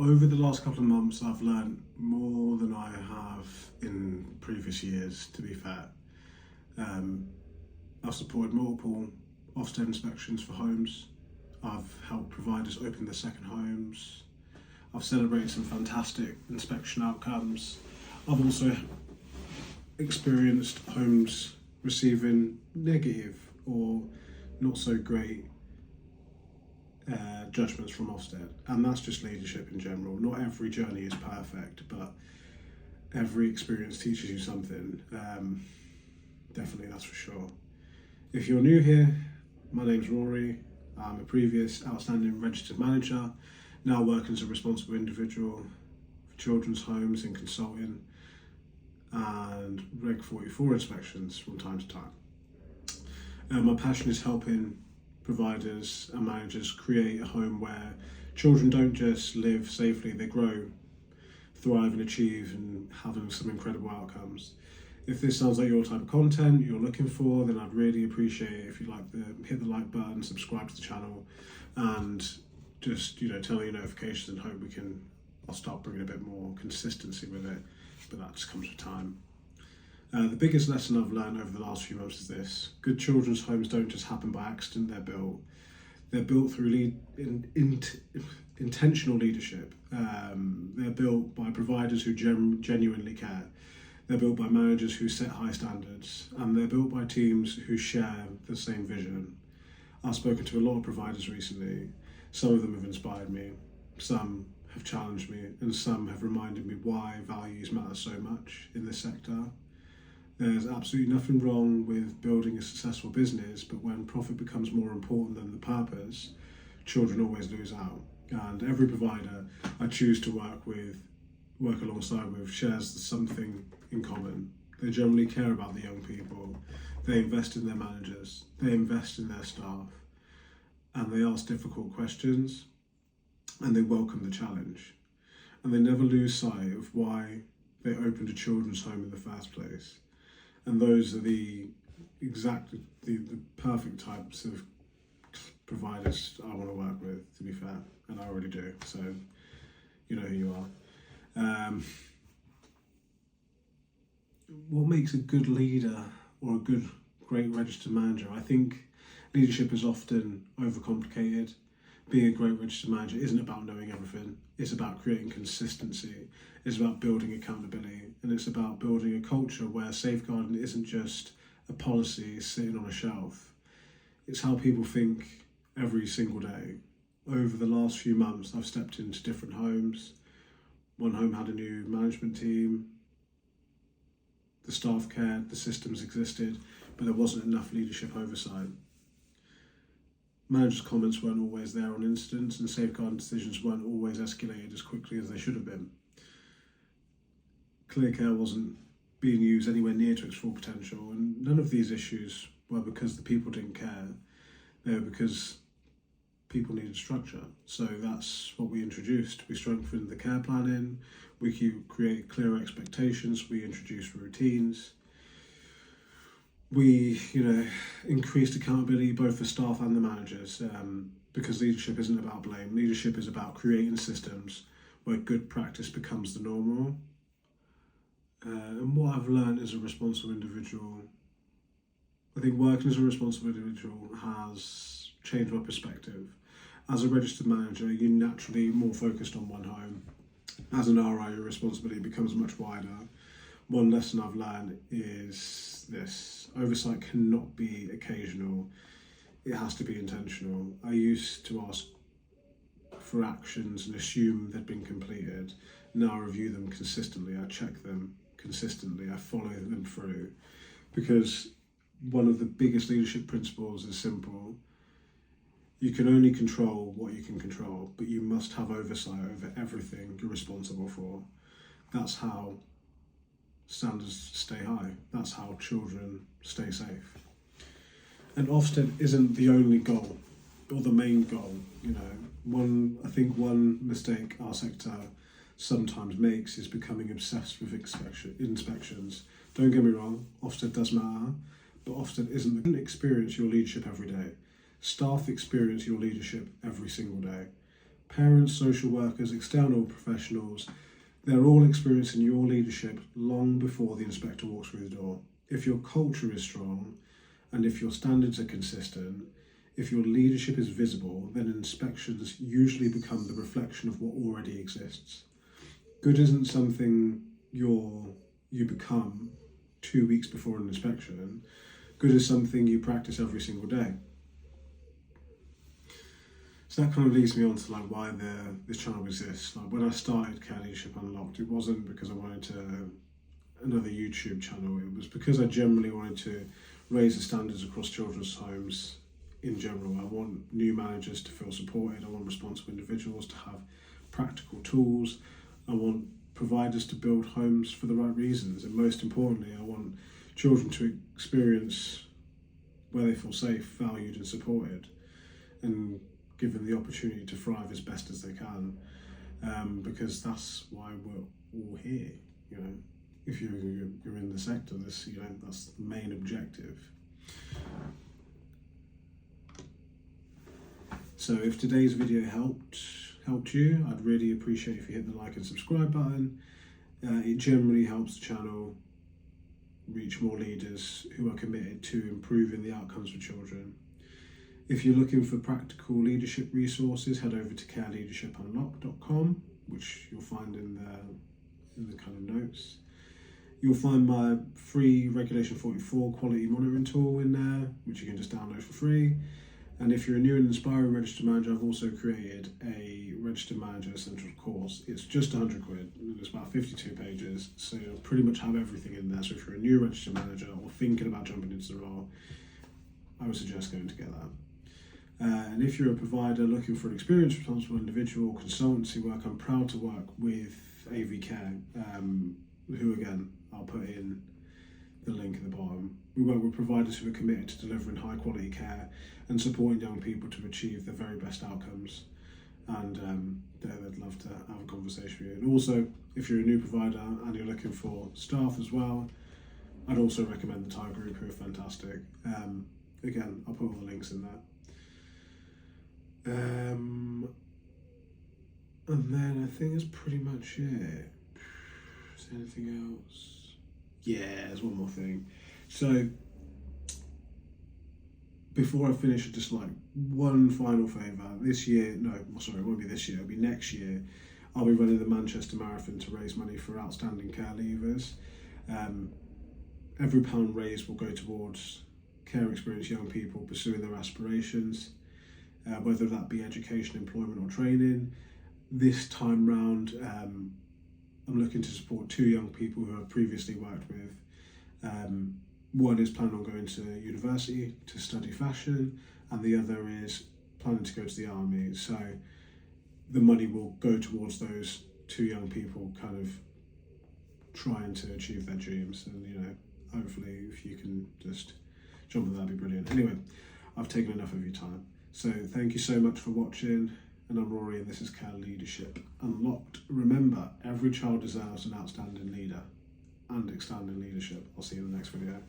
Over the last couple of months, I've learned more than I have in previous years, to be fair. I've supported multiple Ofsted inspections for homes. I've helped providers open their second homes. I've celebrated some fantastic inspection outcomes. I've also experienced homes receiving negative or not so great judgments from Ofsted, and that's just leadership in general. Not every journey is perfect, but every experience teaches you something. Definitely, that's for sure. If you're new here, my name's Rory. I'm a previous outstanding registered manager, now working as a responsible individual for children's homes in consulting and Reg 44 inspections from time to time. My passion is helping providers and managers create a home where children don't just live safely, they grow, thrive and achieve and having some incredible outcomes. If this sounds like your type of content you're looking for, then I'd really appreciate it if you'd like to hit the like button, subscribe to the channel, and just turn on your notifications, and hope I'll start bringing a bit more consistency with it, but that just comes with time. The biggest lesson I've learned over the last few months is this: good children's homes don't just happen by accident, they're built through intentional leadership. They're built by providers who genuinely care. They're built by managers who set high standards, and they're built by teams who share the same vision. I've spoken to a lot of providers recently. Some of them have inspired me, some have challenged me, and some have reminded me why values matter so much in this sector. There's absolutely nothing wrong with building a successful business, but when profit becomes more important than the purpose, children always lose out. And every provider I choose to work alongside with shares something in common. They generally care about the young people, they invest in their managers, they invest in their staff, and they ask difficult questions, and they welcome the challenge. And they never lose sight of why they opened a children's home in the first place. And those are the perfect types of providers I want to work with, to be fair, and I already do, so you know who you are. What makes a good leader or a great registered manager? I think leadership is often overcomplicated. Being a great registered manager isn't about knowing everything. It's about creating consistency. It's about building accountability. And it's about building a culture where safeguarding isn't just a policy sitting on a shelf. It's how people think every single day. Over the last few months, I've stepped into different homes. One home had a new management team. The staff cared, the systems existed, but there wasn't enough leadership oversight. Managers' comments weren't always there on incidents, and safeguarding decisions weren't always escalated as quickly as they should have been. Clear care wasn't being used anywhere near to its full potential, and none of these issues were because the people didn't care. They were because people needed structure. So that's what we introduced. We strengthened the care planning, we create clear expectations, we introduced routines. We, increased accountability both for staff and the managers, because leadership isn't about blame. Leadership is about creating systems where good practice becomes the normal. And what I've learned as a responsible individual, I think working as a responsible individual has changed my perspective. As a registered manager, you're naturally more focused on one home. As an RI, your responsibility becomes much wider. One lesson I've learned is this: oversight cannot be occasional, it has to be intentional. I used to ask for actions and assume they'd been completed. Now I review them consistently, I check them consistently, I follow them through. Because one of the biggest leadership principles is simple: you can only control what you can control, but you must have oversight over everything you're responsible for. That's how standards stay high. That's how children stay safe. And Ofsted isn't the only goal or the main goal. One mistake our sector sometimes makes is becoming obsessed with inspections. Don't get me wrong, Ofsted does matter, but Ofsted isn't the experience your leadership every day. Staff experience your leadership every single day. Parents, social workers, external professionals, they're all experiencing your leadership long before the inspector walks through the door. If your culture is strong and if your standards are consistent, if your leadership is visible, then inspections usually become the reflection of what already exists. Good isn't something you become 2 weeks before an inspection. Good is something you practice every single day. So that kind of leads me on to like why this channel exists. Like when I started Care Leadership Unlocked, it wasn't because I wanted another YouTube channel. It was because I generally wanted to raise the standards across children's homes in general. I want new managers to feel supported. I want responsible individuals to have practical tools. I want providers to build homes for the right reasons. And most importantly, I want children to experience where they feel safe, valued and supported, and given the opportunity to thrive as best as they can, because that's why we're all here. You know, if you're in the sector, that's the main objective. So if today's video helped you, I'd really appreciate if you hit the like and subscribe button. It generally helps the channel reach more leaders who are committed to improving the outcomes for children. If you're looking for practical leadership resources, head over to careleadershipunlocked.com, which you'll find in the kind of notes. You'll find my free Regulation 44 quality monitoring tool in there, which you can just download for free. And if you're a new and inspiring registered manager, I've also created a registered manager essentials course. It's just 100 quid and it's about 52 pages. So you'll pretty much have everything in there. So if you're a new registered manager or thinking about jumping into the role, I would suggest going to get that. And if you're a provider looking for an experienced, responsible individual, consultancy work, I'm proud to work with AV Care, who again, I'll put in the link at the bottom. We work with providers who are committed to delivering high quality care and supporting young people to achieve their very best outcomes. And they'd love to have a conversation with you. And also, if you're a new provider and you're looking for staff as well, I'd also recommend the Thai Group, who are fantastic. Again, I'll put all the links in there. And then I think that's pretty much it. Is there anything else? Yeah, there's one more thing. So before I finish, just like one final favour. This year, it won't be this year, it'll be next year. I'll be running the Manchester Marathon to raise money for outstanding care leavers. Every pound raised will go towards care experienced young people pursuing their aspirations. Whether that be education, employment or training. This time round, I'm looking to support 2 young people who I've previously worked with. One is planning on going to university to study fashion, and the other is planning to go to the army. So the money will go towards those 2 young people kind of trying to achieve their dreams. And hopefully if you can just jump on that'd be brilliant. Anyway, I've taken enough of your time. So thank you so much for watching, and I'm Rory and this is Care Leadership Unlocked. Remember, every child deserves an outstanding leader and outstanding leadership. I'll see you in the next video.